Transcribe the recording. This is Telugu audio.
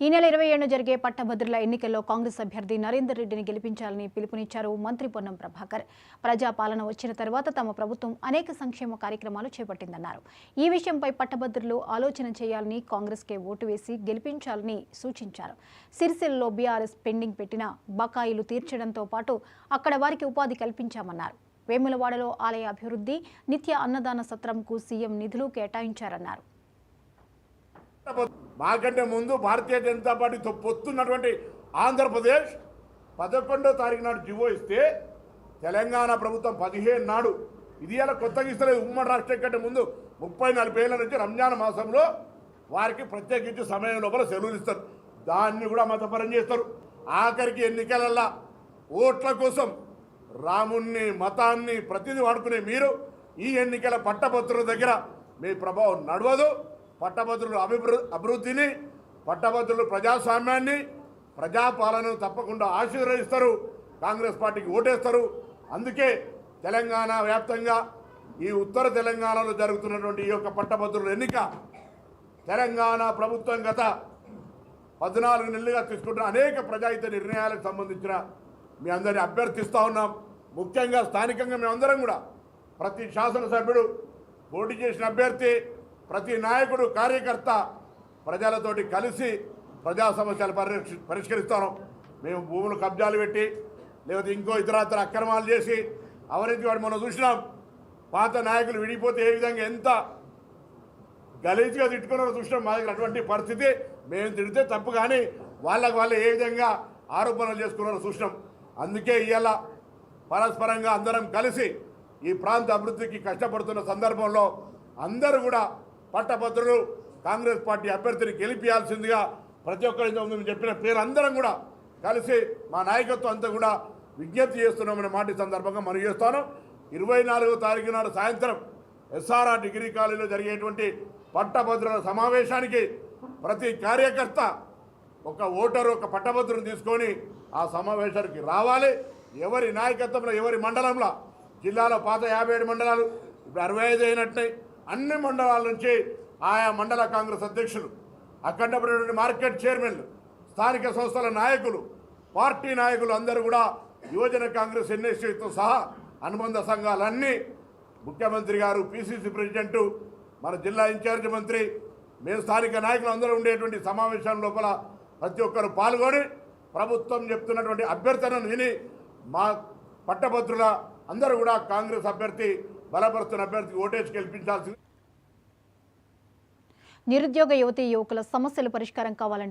ఈ నెల 27న జరిగే పట్టభద్రుల ఎన్నికల్లో కాంగ్రెస్ అభ్యర్థి నరేందర్ రెడ్డిని గెలిపించాలని పిలుపునిచ్చారు మంత్రి పొన్నం ప్రభాకర్. ప్రజాపాలన వచ్చిన తర్వాత తమ ప్రభుత్వం అనేక సంక్షేమ కార్యక్రమాలు చేపట్టిందన్నారు. ఈ విషయంపై పట్టభద్రులు ఆలోచన చేయాలని, కాంగ్రెస్కే ఓటు వేసి గెలిపించాలని సూచించారు. సిరిసిల్లలో బీఆర్ఎస్ పెండింగ్ పెట్టిన బకాయిలు తీర్చడంతో పాటు అక్కడ వారికి ఉపాధి కల్పించామన్నారు. వేములవాడలో ఆలయ అభివృద్ధి, నిత్య అన్నదాన సత్రంకు సీఎం నిధులు కేటాయించారన్నారు. మాకంటే ముందు భారతీయ జనతా పార్టీతో పొత్తున్నటువంటి ఆంధ్రప్రదేశ్ 11వ తారీఖు నాడు జివో ఇస్తే తెలంగాణ ప్రభుత్వం 15 నాడు ఇది అలా కొత్తగా ఇస్తలేదు. ఉమ్మడి రాష్ట్రం కంటే ముందు 30-40 ఏళ్ల నుంచి రంజాన్ మాసంలో వారికి ప్రత్యేకించి సమయం లోపల సెలవులు ఇస్తారు. దాన్ని కూడా మతపరం చేస్తారు. ఆఖరికి ఎన్నికలల్లా ఓట్ల కోసం రాముణ్ణి, మతాన్ని ప్రతిదీ వాడుకునే మీరు ఈ ఎన్నికల పట్టభద్రుల దగ్గర మీ ప్రభావం నడవదు. పట్టభద్రులు అభివృద్ధిని, పట్టభద్రులు ప్రజాస్వామ్యాన్ని, ప్రజాపాలనను తప్పకుండా ఆశీర్వదిస్తారు. కాంగ్రెస్ పార్టీకి ఓటేస్తారు. అందుకే తెలంగాణ వ్యాప్తంగా ఈ ఉత్తర తెలంగాణలో జరుగుతున్నటువంటి ఈ యొక్క పట్టభద్రుల ఎన్నిక తెలంగాణ ప్రభుత్వం గత 14 నెలలుగా తీసుకుంటున్న అనేక ప్రజాహిత నిర్ణయాలకు సంబంధించిన మీ అందరినీ అభ్యర్థిస్తూ ఉన్నాం. ముఖ్యంగా స్థానికంగా మేమందరం కూడా ప్రతి శాసనసభ్యుడు, పోటీ చేసిన అభ్యర్థి, ప్రతి నాయకుడు, కార్యకర్త ప్రజలతోటి కలిసి ప్రజా సమస్యలు పరిష్కరిస్తాం. మేము భూములు కబ్జాలు పెట్టి లేకపోతే ఇంకో ఇతరత్ర అక్రమాలు చేసి అవినీతి వాడు మనం చూసినాం. పాత నాయకులు విడిపోతే ఏ విధంగా ఎంత గలీజ్గా తిట్టుకున్నారో చూసినాం. మా దగ్గర అటువంటి పరిస్థితి. మేము తిడితే తప్పు, కానీ వాళ్ళు ఏ విధంగా ఆరోపణలు చేసుకున్నారో చూసినాం. అందుకే ఇవాళ పరస్పరంగా అందరం కలిసి ఈ ప్రాంత అభివృద్ధికి కష్టపడుతున్న సందర్భంలో అందరూ కూడా పట్టభద్రులు కాంగ్రెస్ పార్టీ అభ్యర్థిని గెలిపించాల్సిందిగా ప్రతి ఒక్కరి చెప్పిన పేరు అందరం కూడా కలిసి మా నాయకత్వం అంతా కూడా విజ్ఞప్తి చేస్తున్నామనే మాట సందర్భంగా మనం చేస్తాను. 24వ తారీఖు నాడు సాయంత్రం ఎస్ఆర్ఆర్ డిగ్రీ కాలేజీలో జరిగేటువంటి పట్టభద్రుల సమావేశానికి ప్రతి కార్యకర్త ఒక ఓటరు, ఒక పట్టభద్రుని తీసుకొని ఆ సమావేశానికి రావాలి. ఎవరి నాయకత్వంలో, ఎవరి మండలంలో, జిల్లాలో పాత 57 మండలాలు ఇప్పుడు 65 అయినట్టే అన్ని మండలాల నుంచి ఆయా మండల కాంగ్రెస్ అధ్యక్షులు, అక్కడ మార్కెట్ చైర్మన్లు, స్థానిక సంస్థల నాయకులు, పార్టీ నాయకులు అందరూ కూడా యువజన కాంగ్రెస్ ఎన్ఎస్సీతో సహా అనుబంధ సంఘాలన్నీ, ముఖ్యమంత్రి గారు, పిసిసి ప్రెసిడెంటు, మన జిల్లా ఇన్ఛార్జ్ మంత్రి, మేము స్థానిక నాయకులు అందరూ ఉండేటువంటి సమావేశం లోపల ప్రతి ఒక్కరు పాల్గొని ప్రభుత్వం చెప్తున్నటువంటి అభ్యర్థనను విని మా పట్టభద్రుల అందరూ కూడా కాంగ్రెస్ అభ్యర్థి, బలపరుస్తున్న అభ్యర్థికి ఓటేసి గెలిపించాల్సింది. నిరుద్యోగ యువతీ యువకుల సమస్యలు పరిష్కారం కావాలంటే